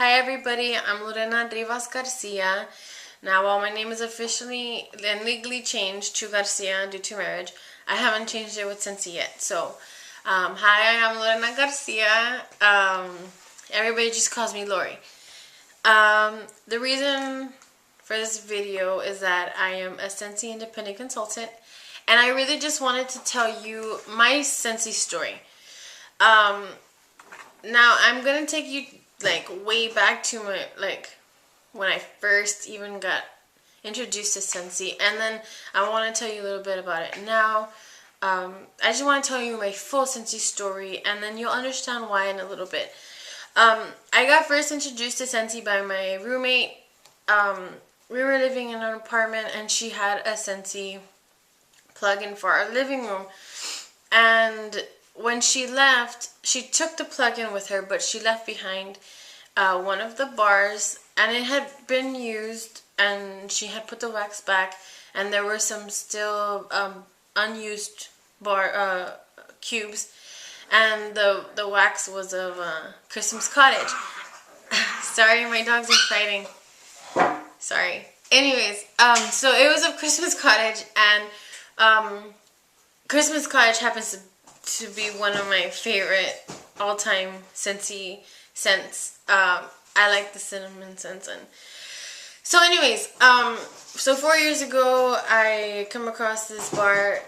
Hi everybody, I'm Lorena Rivas Garcia. Now, while my name is officially and legally changed to Garcia due to marriage, I haven't changed it with Scentsy yet. So, hi, I'm Lorena Garcia. Everybody just calls me Lori. The reason for this video is that I am a Scentsy independent consultant, and I really just wanted to tell you my Scentsy story. Now I'm gonna take you way back to my when I first even got introduced to Scentsy, and then I want to tell you a little bit about it now. I just want to tell you my full Scentsy story, and then you'll understand why in a little bit. I got first introduced to Scentsy by my roommate. We were living in an apartment, and she had a Scentsy plug-in for our living room, and when she left, she took the plug-in with her, but she left behind one of the bars, and it had been used, and she had put the wax back, and there were some still unused bar cubes, and the wax was of Christmas Cottage. Sorry, my dogs are fighting. Sorry. Anyways, so it was of Christmas Cottage, and Christmas Cottage happens to be one of my favorite all-time Scentsy scents. I like the cinnamon scents. And so anyways, so 4 years ago I come across this bar.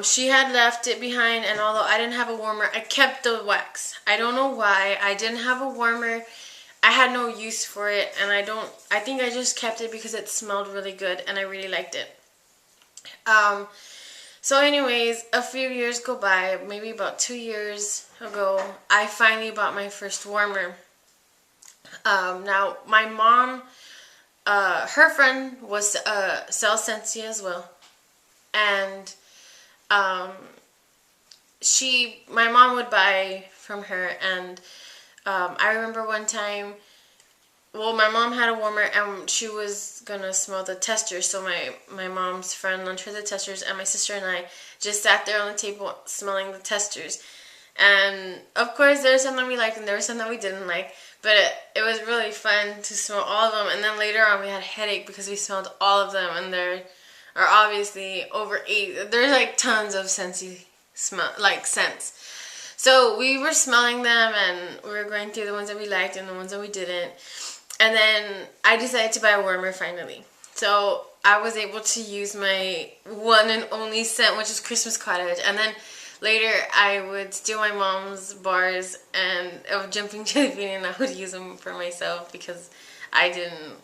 She had left it behind, and although I didn't have a warmer, I kept the wax. I don't know why. I didn't have a warmer. I had no use for it, and I think I just kept it because it smelled really good and I really liked it. So anyways, a few years go by, maybe about 2 years ago, I finally bought my first warmer. Now, my mom, her friend was sells Scentsy as well, and my mom would buy from her, and I remember one time, well, my mom had a warmer, and she was gonna smell the testers, so my mom's friend lent her the testers, and my sister and I just sat there on the table smelling the testers. And of course there was something we liked and there was something we didn't like, but it was really fun to smell all of them. And then later on we had a headache because we smelled all of them, and there are obviously over 8, there's like tons of Scentsy scents. So we were smelling them, and we were going through the ones that we liked and the ones that we didn't. And then I decided to buy a warmer finally. So I was able to use my one and only scent, which is Christmas Cottage. And then later I would steal my mom's bars and of Jumping Jelly Bean, and I would use them for myself because I didn't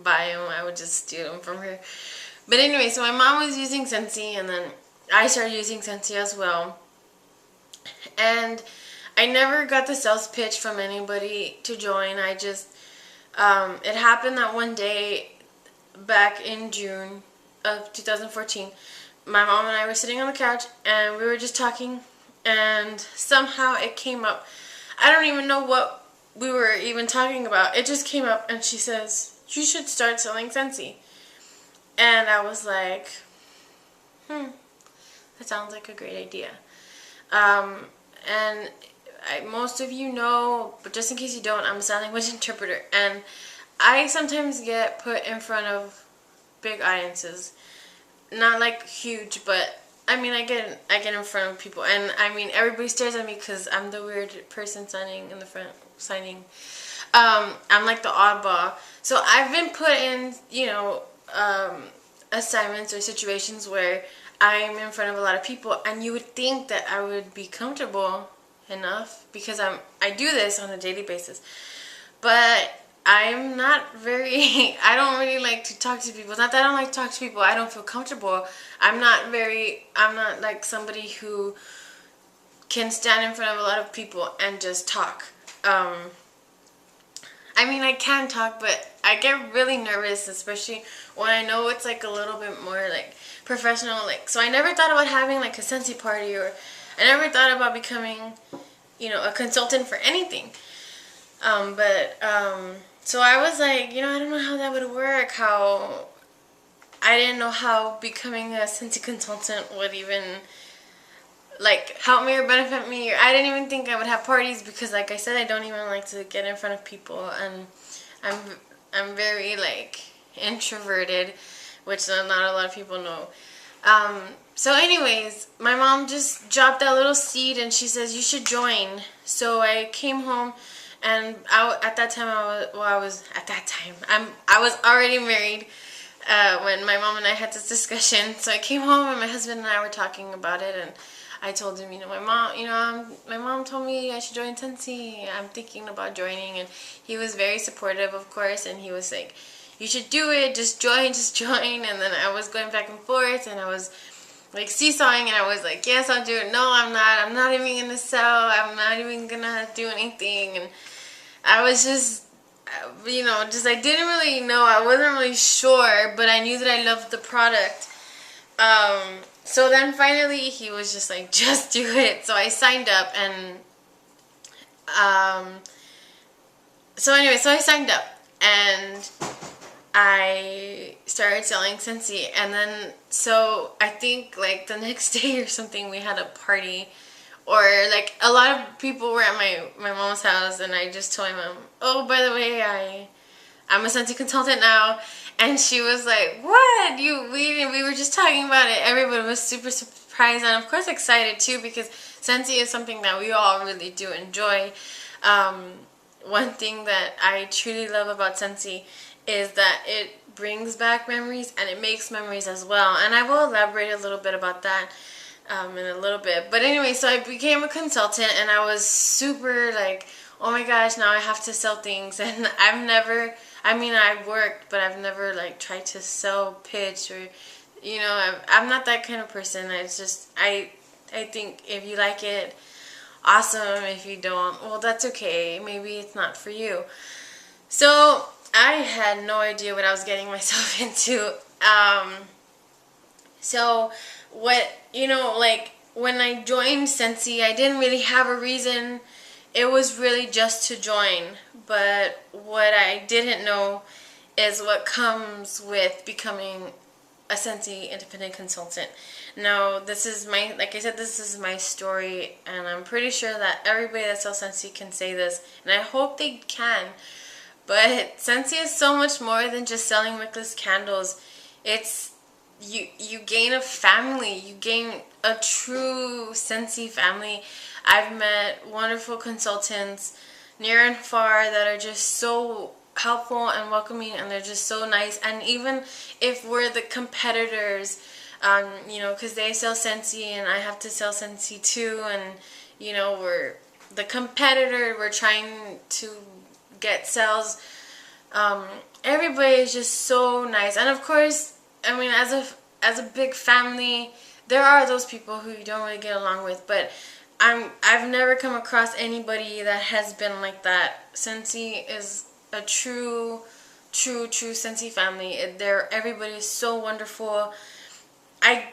buy them. I would just steal them from her. But anyway, so my mom was using Scentsy, and then I started using Scentsy as well. And I never got the sales pitch from anybody to join. I just, it happened that one day back in June of 2014, my mom and I were sitting on the couch, and we were just talking, and somehow it came up. I don't even know what we were even talking about. It just came up, and she says, "You should start selling Scentsy." And I was like, that sounds like a great idea. And most of you know, but just in case you don't, I'm a sign language interpreter, and I sometimes get put in front of big audiences. Not like huge, but I mean, I get in front of people, and I mean, everybody stares at me because I'm the weird person signing in the front, signing. I'm like the oddball. So I've been put in, assignments or situations where I'm in front of a lot of people, and you would think that I would be comfortable enough because I do this on a daily basis. But I'm not very, I don't really like to talk to people. It's not that I don't like to talk to people, I don't feel comfortable. I'm not like somebody who can stand in front of a lot of people and just talk. I mean, I can talk, but I get really nervous, especially when I know it's like a little bit more like professional. So I never thought about having like a Scentsy party, or I never thought about becoming, a consultant for anything. So I was like, I don't know how that would work, I didn't know how becoming a Scentsy consultant would even like help me or benefit me. Or I didn't even think I would have parties because, like I said, I don't even like to get in front of people, and I'm very like introverted, which not a lot of people know. So anyways, my mom just dropped that little seed and she says, you should join. So I came home, and at that time, I was already married when my mom and I had this discussion. So I came home and my husband and I were talking about it, and I told him, my mom told me I should join Scentsy. I'm thinking about joining, and he was very supportive, of course, and he was like, you should do it, just join. And then I was going back and forth, and I was like seesawing, and I was like, yes, I'll do it. No, I'm not even gonna sell. I'm not even gonna do anything. And I was just, I didn't really know. I wasn't really sure, but I knew that I loved the product. So then finally he was just like, just do it. So I signed up, and so I signed up, and I started selling Scentsy. And then, so I think like the next day or something, we had a party, or like a lot of people were at my mom's house, and I just told my mom, oh, by the way, I'm a Scentsy consultant now. And she was like, what? We were just talking about it. Everybody was super surprised, and of course excited too, because Scentsy is something that we all really do enjoy. One thing that I truly love about Scentsy is that it brings back memories, and it makes memories as well. And I will elaborate a little bit about that in a little bit. But anyway, so I became a consultant, and I was super like, oh my gosh, now I have to sell things. And I've worked, but I've never like tried to sell, pitch, or I'm not that kind of person. It's just I think if you like it, awesome. If you don't, well, that's okay. Maybe it's not for you. So I had no idea what I was getting myself into. So what, like when I joined Scentsy, I didn't really have a reason. It was really just to join. But what I didn't know is what comes with becoming a Scentsy independent consultant. Now, this is my story, and I'm pretty sure that everybody that sells Scentsy can say this, and I hope they can. But Scentsy is so much more than just selling wickless candles. It's you gain a family. You gain a true Scentsy family. I've met wonderful consultants near and far that are just so helpful and welcoming, and they're just so nice. And even if we're the competitors, because they sell Scentsy and I have to sell Scentsy too, and we're the competitor, we're trying to get sales. Everybody is just so nice, and of course, as a big family, there are those people who you don't really get along with, but I've never come across anybody that has been like that. Scentsy is a true Scentsy family. Everybody is so wonderful.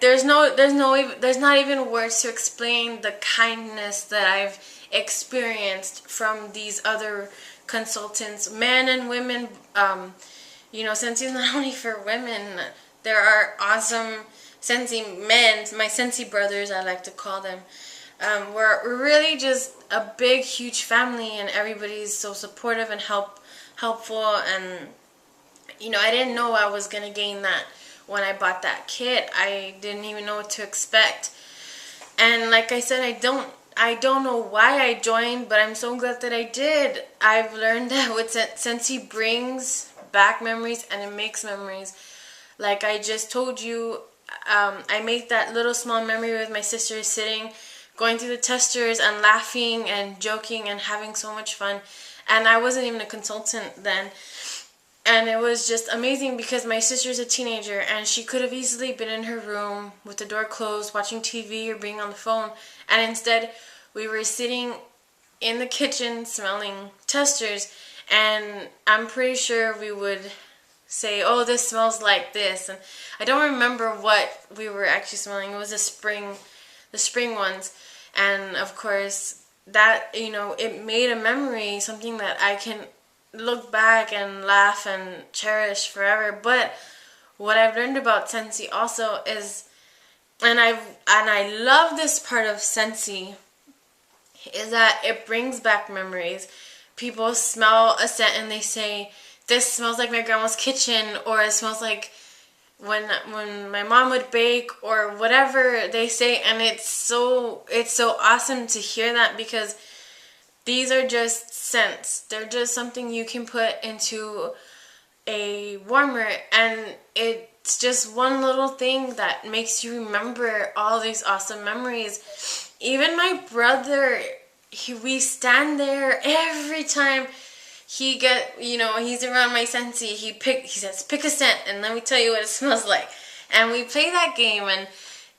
There's not even words to explain the kindness that I've experienced from these other consultants, men and women. Scentsy is not only for women. There are awesome Scentsy men, my Scentsy brothers, I like to call them. We're really just a big, huge family, and everybody's so supportive and helpful. And I didn't know I was gonna gain that when I bought that kit. I didn't even know what to expect. And like I said, I don't know why I joined, but I'm so glad that I did. I've learned that what Scentsy brings back memories, and it makes memories. Like I just told you, I made that little small memory with my sister sitting, going through the testers and laughing and joking and having so much fun. And I wasn't even a consultant then. And it was just amazing because my sister's a teenager, and she could have easily been in her room with the door closed watching TV or being on the phone. And instead, we were sitting in the kitchen smelling testers, and I'm pretty sure we would say, oh, this smells like this. And I don't remember what we were actually smelling. It was the spring ones. And of course, that, it made a memory, something that I can look back and laugh and cherish forever. But what I've learned about Scentsy also is I love this part of Scentsy is that it brings back memories. People smell a scent and they say, this smells like my grandma's kitchen, or it smells like when my mom would bake, or whatever they say. And it's so awesome to hear that, because these are just scents. They're just something you can put into a warmer, and it's just one little thing that makes you remember all these awesome memories. Even my brother, we stand there every time he's around my Scentsy. He says, pick a scent and let me tell you what it smells like. And we play that game, and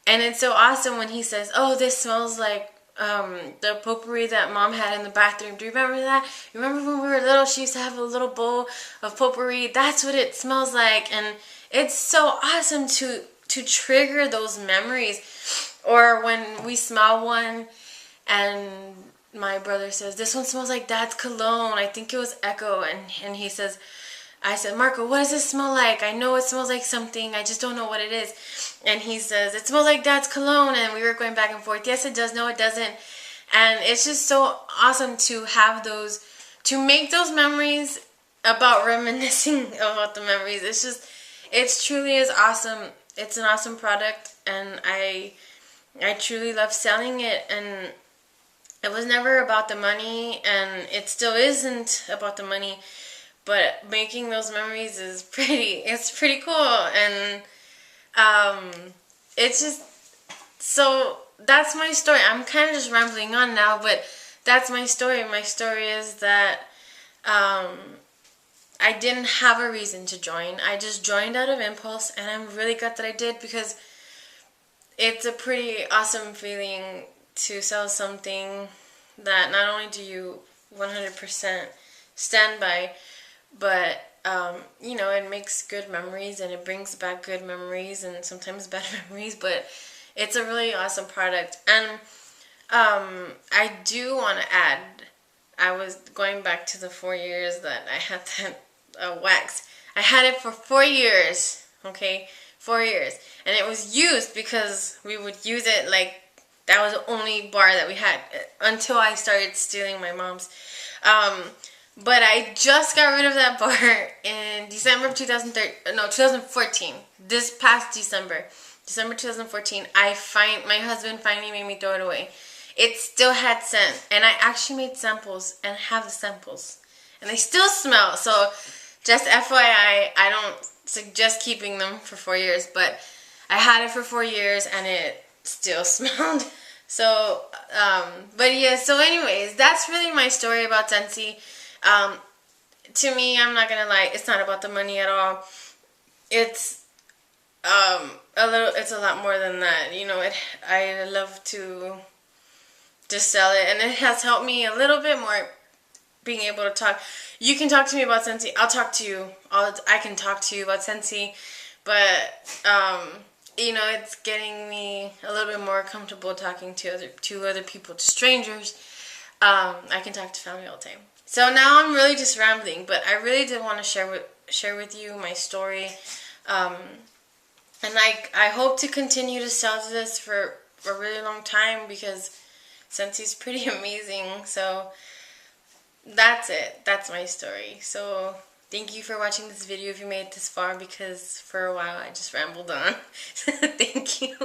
it's so awesome when he says, oh, this smells like the potpourri that Mom had in the bathroom. Do you remember that? Remember when we were little, she used to have a little bowl of potpourri? That's what it smells like. And it's so awesome to trigger those memories. Or when we smell one and my brother says, this one smells like Dad's cologne. I think it was Echo. And he says, I said, Marco, what does this smell like? I know it smells like something. I just don't know what it is. And he says, it smells like Dad's cologne. And we were going back and forth. Yes, it does. No, it doesn't. And it's just so awesome to have those, to make those memories about reminiscing about the memories. It truly is awesome. It's an awesome product. And I truly love selling it. And it was never about the money. And it still isn't about the money. But making those memories is pretty cool. And it's just, so that's my story. I'm kind of just rambling on now, but that's my story. My story is that I didn't have a reason to join. I just joined out of impulse, and I'm really glad that I did, because it's a pretty awesome feeling to sell something that not only do you 100% stand by, but it makes good memories, and it brings back good memories and sometimes bad memories, but it's a really awesome product. And I do want to add, I was going back to the 4 years that I had that wax. I had it for 4 years, okay? 4 years. And it was used because we would use it like that was the only bar that we had until I started stealing my mom's. But I just got rid of that bar in December of 2014. This past December 2014, my husband finally made me throw it away. It still had scent, and I actually made samples and have the samples, and they still smell. So just FYI, I don't suggest keeping them for 4 years, but I had it for 4 years and it still smelled. So, but yeah, so anyways, that's really my story about Scentsy. To me, I'm not gonna lie, it's not about the money at all. It's it's a lot more than that. I love to just sell it, and it has helped me a little bit more being able to talk. You can talk to me about Scentsy. I'll talk to you. I can talk to you about Scentsy, but it's getting me a little bit more comfortable talking to other people, to strangers. I can talk to family all the time. So now I'm really just rambling, but I really did want to share with you my story. And I hope to continue to sell this for a really long time, because Scentsy's pretty amazing. So that's it. That's my story. So thank you for watching this video if you made it this far, because for a while I just rambled on. Thank you.